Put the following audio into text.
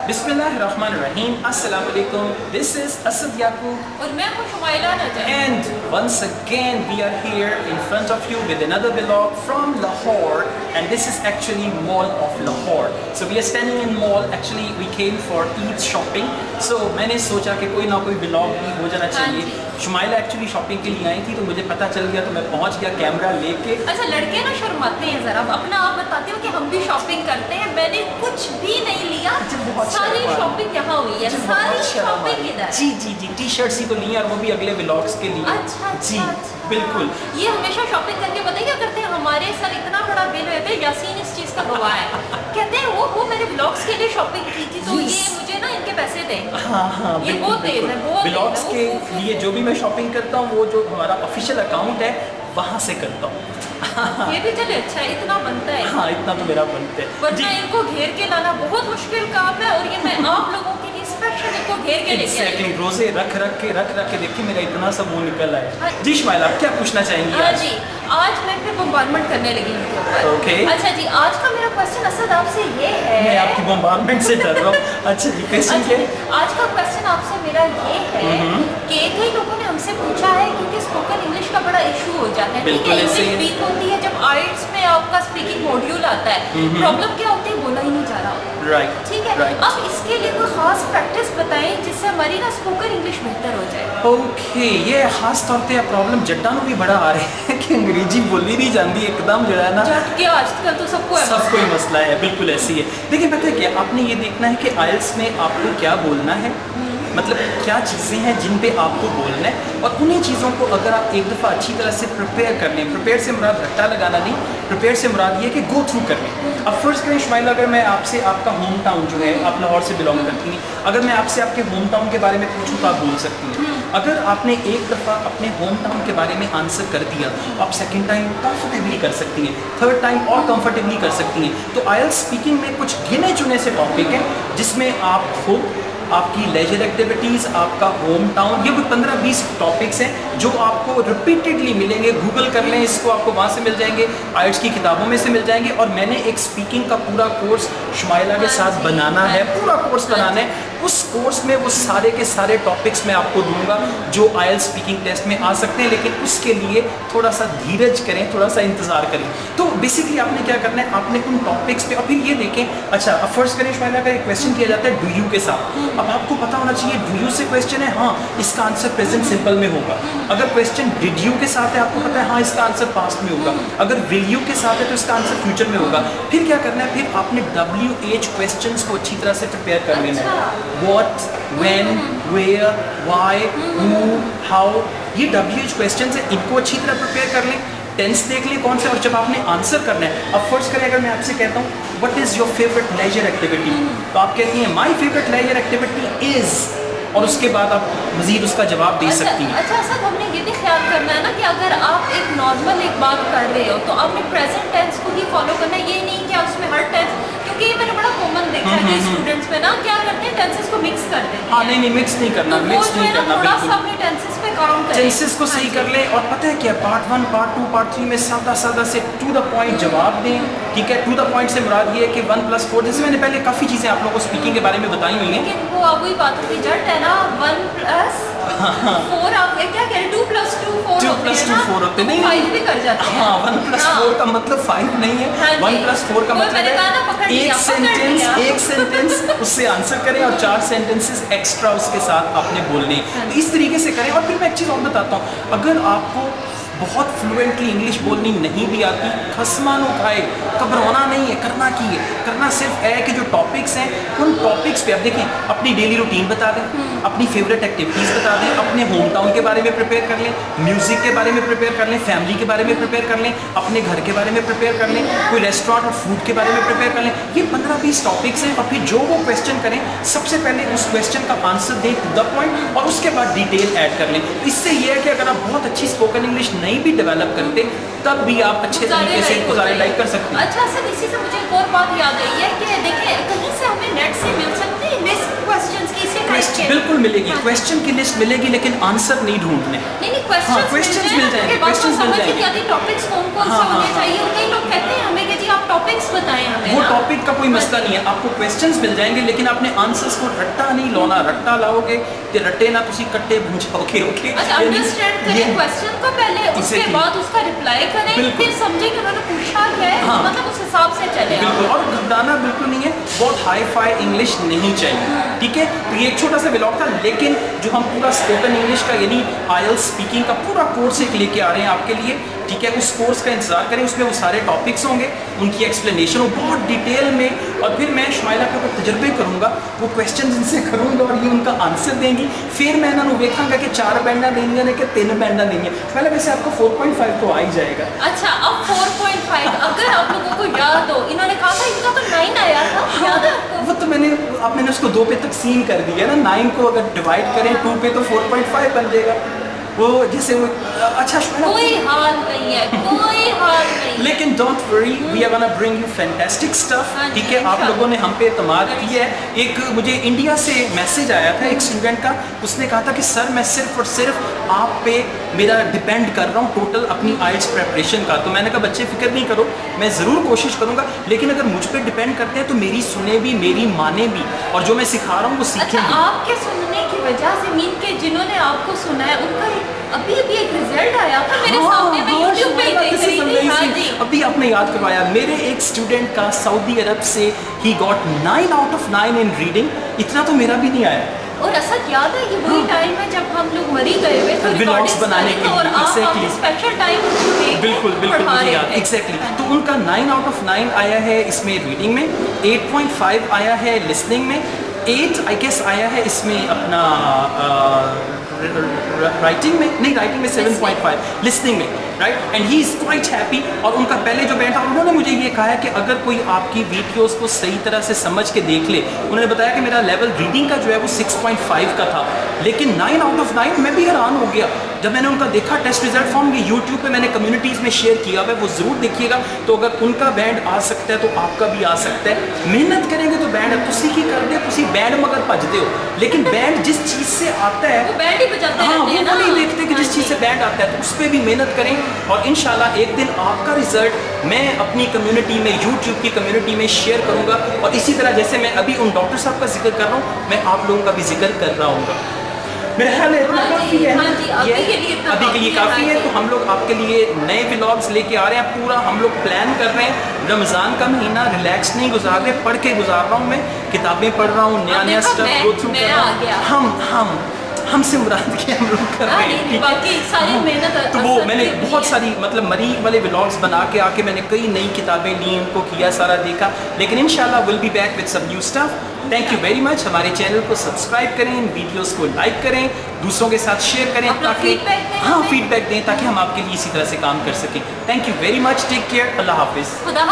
Bismillahirrahmanirrahim. Assalamu alaikum. This is Asad Yaqub. और मैं हूँ शुमाइला नजर. And once again we are here in front of you with another vlog from Lahore, and this is actually Mall of Lahore. So we are standing in mall. Actually we came for Eid shopping. So मैंने सोचा कि कोई ना कोई vlog भी हो जाना चाहिए. शुमाइला एक्चुअली शॉपिंग के लिए आई थी तो मुझे पता चल गया तो मैं पहुंच गया कैमरा लेके. अच्छा लड़के ना शर्माते हैं जरा, अपना आप बताते हो कि हम भी शॉपिंग करते हैं. मैंने कुछ भी नहीं लिया, सारी शॉपिंग यहाँ हुई है. सारी शॉपिंग इधर. जी जी जी, टी शर्ट्स ही तो ली और वो भी अगले व्लॉग्स के लिए. अच्छा जी बिल्कुल. ये हमेशा शॉपिंग करके बताइए क्या करते हैं. हमारे सर इतना बड़ा बिल है थे, यासीन इस चीज का गवाह है. कहते हैं वो मैंने व्लॉग्स के लिए शॉपिंग की थी तो ये मुझे ना इनके पैसे दें. हाँ हाँ ये बहुत तेज है. वो व्लॉग्स के लिए जो भी मैं शॉपिंग करता हूँ वो जो हमारा ऑफिशियल अकाउंट है वहाँ से करता हूँ. ये भी चले अच्छा है, इतना बनता है. हाँ इतना तो मेरा बनता है. वरना इनको घेर के लाना बहुत मुश्किल काम है और ये मैं आप लोगों के लिए स्पेशल इनको घेर के लेके आई हूं. रोजे रख के देखिए मेरा इतना सब मुंह निकल आया. जी शुमाइला आप क्या पूछना चाहेंगी? हाँ जी, आज मैं फिर बम्बारमेंट करने लगी इनके ऊपर. ओके. अच्छा जी, आज का मेरा क्वेश्चन असद आपसे ये है. मैं आपकी बम्बारमेंट से डर रहा हूँ. अच्छा जी, क्वेश्चन क्या है? आज का क्वेश्चन आपसे मेरा ये है कि कई लोगों ने हमसे पूछा है क्योंकि स्पोकन इंग्लिश का बड़ा इशू हो जाता है. बिल्कुल ऐसे ही वीक होती है जब आइट्स में आपका स्पीकिंग मॉड्यूल आता है. प्रॉब्लम क्या होती है, बोला ही नहीं जा रहा. राइट. ठीक है. अब इसके लिए कोई खास प्रैक्टिस बताएं जिससे हमारी ना स्पोकन इंग्लिश बेहतर हो जाए. ओके. ये खास तौर पे प्रॉब्लम जट्टा भी बड़ा आ रहा है कि अंग्रेजी बोली नहीं जाती एकदम जो है ना. जट के आजकल तो सबको कोई मसला है. बिल्कुल ऐसी है. देखिए पता है क्या, आपने ये देखना है कि आइल्स में आपको क्या बोलना है, मतलब क्या चीज़ें हैं जिन पे आपको बोलना है, और उन्हीं चीज़ों को अगर आप एक दफ़ा अच्छी तरह से प्रिपेयर कर लें. प्रिपेयर से मुराद रट्टा लगाना नहीं, प्रिपेयर से मुराद ये कि गो थ्रू कर लें. अब फर्स्ट करें शुमाइला, अगर मैं आपसे आपका होम टाउन जो है, आप लाहौर से बिलोंग करती हैं, अगर मैं आपसे आपके होम टाउन के बारे में पूछूँ तो आप बोल सकती हैं. अगर आपने एक दफ़ा अपने होम टाउन के बारे में आंसर कर दिया तो आप सेकेंड टाइम कंफर्टेबली कर सकती हैं, थर्ड टाइम और कंफर्टेबली कर सकती हैं. तो आइल्स स्पीकिंग में कुछ गिने चुने से टॉपिक हैं जिसमें आप खुद, आपकी लेजर एक्टिविटीज़, आपका होम टाउन, ये कुछ 15-20 टॉपिक्स हैं जो आपको रिपीटेडली मिलेंगे. गूगल कर लें इसको, आपको वहाँ से मिल जाएंगे, आइल्स की किताबों में से मिल जाएंगे. और मैंने एक स्पीकिंग का पूरा कोर्स शुमाइला के साथ बनाना है, पूरा कोर्स बनाना है. उस कोर्स में वो सारे के सारे टॉपिक्स मैं आपको दूंगा जो आइल्स स्पीकिंग टेस्ट में आ सकते हैं, लेकिन उसके लिए थोड़ा सा धीरज करें, थोड़ा सा इंतज़ार करें. तो बेसिकली आपने क्या करना है, आपने उन टॉपिक्स पे, और फिर ये देखें. अच्छा अब फर्स्ट करें शुमाइला का एक क्वेश्चन किया जाता है डू यू के साथ. अब आपको पता होना चाहिए डू यू से क्वेश्चन है, हाँ इसका आंसर प्रेजेंट सिंपल में होगा. अगर क्वेश्चन डिड यू के साथ है, आपको पता है हाँ इसका आंसर पास्ट में होगा. अगर विल यू के साथ है तो इसका आंसर फ्यूचर में होगा. फिर क्या करना है, फिर आपने WH क्वेश्चंस को अच्छी तरह से प्रिपेयर कर लेना है. What, when, where, why, who, how, ये WH क्वेश्चंस है, इनको अच्छी तरह प्रिपेयर कर लें. टेंस देख लें कौन से, और जब आपने आंसर करना है, अब फर्स्ट करें अगर मैं आपसे कहता हूँ what is your favourite leisure activity, तो आप कहती हैं my favourite leisure activity is, और उसके बाद आप मजीद उसका जवाब दे सकती हैं. अच्छा सर, हमने ये भी ख्याल करना है ना कि अगर आप एक नॉर्मल एक बात कर रहे हो तो आपने प्रेजेंट टेंस को ही फॉलो करना है. ये नहीं कि आप उसमें हर टेंस, क्योंकि ये मैंने बड़ा कॉमन देखा है कि स्टूडेंट्स में ना क्या करते हैं, टेंसेस को मिक्स कर देते हैं. हाँ नहीं मिक्स नहीं करना, मिक्स नहीं करना. थोड़ा सा अपने टेंसेस पे काम करें, टेंसेस को सही कर लें. और पता है क्या, पार्ट 1, पार्ट 2, पार्ट 3 में सादा से टू द पॉइंट जवाब दें. ठीक है, टू द पॉइंट से मुराद ये है कि 1+4, जैसे मैंने पहले काफ़ी चीज़ें आप लोगों को स्पीकिंग के बारे में बताई हुई हैं. लेकिन वो वही बात होती है जट है ना, 1+4 आप क्या कह रहे, 2+2 4 होते हैं, नहीं 5 भी कर जाते हैं. हाँ 1+4 का मतलब 5 नहीं है. 1+4 का मतलब है एक सेंटेंस उससे आंसर करें और 4 सेंटेंसेस एक्स्ट्रा उसके साथ आपने बोलने. तो इस तरीके से करें. और फिर मैं एक चीज़ और बताता हूँ, अगर आपको बहुत फ्लुएंटली इंग्लिश बोलनी नहीं भी आती, खसमानो खाए, घबराना नहीं है, करना की है. करना सिर्फ है कि जो टॉपिक्स हैं उन टॉपिक्स पे, अब देखें अपनी डेली रूटीन बता दें, अपनी फेवरेट एक्टिविटीज़ बता दें, अपने होम टाउन के बारे में प्रिपेयर कर लें, म्यूज़िक के बारे में प्रिपेयर कर लें, फैमिली के बारे में प्रिपेयर कर लें, अपने घर के बारे में प्रिपेयर कर लें, कोई रेस्टोरेंट और फूड के बारे में प्रिपेयर कर लें. ये 15-20 टॉपिक्स हैं. और फिर जो वो क्वेश्चन करें, सबसे पहले उस क्वेश्चन का आंसर दें टू द पॉइंट, और उसके बाद डिटेल ऐड कर लें. इससे ये है कि अगर आप बहुत अच्छी स्पोकन इंग्लिश नहीं भी डेवलप करते तब भी आप अच्छे तरीके से इनको ज़्यादा लाइक कर सकते हैं. अच्छा सर, इसी से मुझे एक और बात याद आई है कि देखिए कहीं से हमें नेट से मिल सकती है लिस्ट क्वेश्चंस की, इसी टाइप के बिल्कुल मिलेगी, हाँ। क्वेश्चन की लिस्ट मिलेगी, लेकिन आंसर नहीं ढूंढने। नहीं हाँ, क्वेश्चंस questions मिल जाएंगे, questions मिल जाएंगे। टॉपिक्स कौन कौन से हाँ, होने हाँ, चाहिए, और कई लोग कहते हैं हमें कि जी आप टॉपिक्स बताएं हमें वो ना। टॉपिक का कोई मसला नहीं है, आपको क्वेश्चंस मिल जाएंगे, लेकिन आपने आंसर्स को रट्टा नहीं लाना। रट्टा लाओगे तो रट्टे ना तुसी कट्टे बन जाओगे। ओके, अच्छा, अंडरस्टैंड करें क्वेश्चन को पहले, उसके Exactly. बाद उसका रिप्लाई करें, बिल्कुल। फिर समझे कि उन्होंने पूछा क्या है, हाँ। मतलब उस हिसाब से चले आप। बिल्कुल, और घबराना बिल्कुल नहीं है, बहुत हाई फाई इंग्लिश नहीं चाहिए, ठीक है। तो ये एक छोटा सा व्लॉग था, लेकिन जो हम पूरा स्पोकन इंग्लिश का यानी आईएलटीएस स्पीकिंग का पूरा कोर्स एक लेके आ रहे हैं आपके लिए, ठीक है। उस कोर्स का इंतजार करें, उसमें वो सारे टॉपिक्स होंगे, उनकी एक्सप्लेनेशन हो बहुत डिटेल में, और फिर मैं शुमाइला के ऊपर तजर्बे करूँगा, वो क्वेश्चन इनसे करूँगा और ये उनका आंसर देंगी। फिर मैं इन्होंने वेखांगा कि 4 बैंडा देंगे ने कि 3 बैंडा देंगे। पहले वैसे आपको 4.5 तो आ ही जाएगा। अच्छा, अब 4.5 अगर आप लोगों को याद हो, इन्होंने कहा था इनका तो 9 आया था, याद है आपको? वो तो मैंने उसको 2 पे तकसीम कर दिया ना, 9 को अगर डिवाइड करें 2 पे तो 4.5 बन जाएगा। वो जैसे वो अच्छा कोई हाल नहीं है, कोई हाल नहीं है। लेकिन don't worry, we are gonna bring you fantastic stuff, हाँ जी, ठीक है। आप इंशाल्लाह। लोगों ने हम पे एतमाद किया है। एक मुझे इंडिया से मैसेज आया था एक स्टूडेंट का, उसने कहा था कि सर मैं सिर्फ और सिर्फ आप पे मेरा डिपेंड कर रहा हूँ टोटल अपनी आइल्स प्रेपरेशन का। तो मैंने कहा बच्चे फिक्र नहीं करो, मैं ज़रूर कोशिश करूँगा, लेकिन अगर मुझ पे डिपेंड करते हैं तो मेरी सुने भी, मेरी माने भी, और जो मैं सिखा रहा हूँ वो सीखें अच्छा, भी। आपके सुनने की वजह से मीन के जिन्होंने आपको सुना है उनका अभी एक रिजल्ट आया था मेरे सामने, मैं YouTube पे ही देख रही थी। हाँ जी, अभी आपने याद करवाया, मेरे एक स्टूडेंट का सऊदी अरब से he got 9 out of 9 in reading. इतना तो मेरा भी नहीं आया। और असद याद है, ये वही टाइम है जब हम लोग मरी गए हुए थे Vlogs recordings बनाने के लिए, और आप exactly. स्पेशल टाइम बिल्कुल बिल्कुल मुझे याद, एग्जैक्टली। तो उनका 9 out of 9 आया है इसमें रीडिंग में, 8.5 आया है लिसनिंग में, 8 आई गेस आया है इसमें अपना राइटिंग में, नहीं राइटिंग में 7.5, लिसनिंग में, right. And he is quite happy. और उनका पहले जो बैंड था उन्होंने मुझे ये कहा है कि अगर कोई आपकी वीडियोस को सही तरह से समझ के देख ले, उन्होंने बताया कि मेरा लेवल रीडिंग का जो है वो 6.5 का था, लेकिन 9 out of 9 मैं भी हैरान हो गया जब मैंने उनका देखा टेस्ट रिजल्ट फॉर्म। ये यूट्यूब पे मैंने कम्युनिटीज़ में शेयर किया हुआ है, वो ज़रूर देखिएगा। तो अगर उनका बैंड आ सकता है तो आपका भी आ सकता है। मेहनत करेंगे तो बैंड तुसी की कर दे, तुसी बैंड मगर भजते हो, लेकिन बैंड जिस चीज़ से आता है वो बैंड ही बजाते हाँ, रहते हैं ना। वो नहीं देखते कि जिस चीज़ से बैंड आता है, तो उस पर भी मेहनत करें, और इंशाल्लाह एक दिन आपका रिजल्ट मैं अपनी कम्युनिटी में, यूट्यूब की कम्युनिटी में शेयर करूँगा। और इसी तरह जैसे मैं अभी उन डॉक्टर साहब का जिक्र कर रहा हूँ, मैं आप लोगों का भी जिक्र कर रहा हूँ। मेरा ख्याल है इतना हाँ जी, काफ़ी है। हाँ जी, अभी ये के लिए इतना अभी के लिए काफ़ी है। हाँ जी। तो हम लोग आपके लिए नए व्लॉग्स लेके आ रहे हैं, पूरा हम लोग प्लान कर रहे हैं। रमज़ान का महीना रिलैक्स नहीं गुजार रहे, पढ़ के गुजार रहा हूँ मैं, किताबें पढ़ रहा हूँ, नया नया देखा, स्टफ गो थ्रू कर रहा आ गया। हूँ। हमसे मुराद के हम लोग कर रहे हैं, ठीक है? बाकी सारी मेहनत तो वो असद मैंने की भी बहुत है। सारी मतलब मरीज वाले व्लॉग्स बना के आके मैंने कई नई किताबें ली, उनको किया, सारा देखा। लेकिन इंशाल्लाह will be back with some new stuff. Thank you very much. हमारे चैनल को सब्सक्राइब करें, इन वीडियोस को लाइक करें, दूसरों के साथ शेयर करें, अपना ताकि feedback दें हाँ हमें। फीडबैक दें, ताकि हम आपके लिए इसी तरह से काम कर सकें। Thank you very much, take care, Allah हाफिज़। खुदा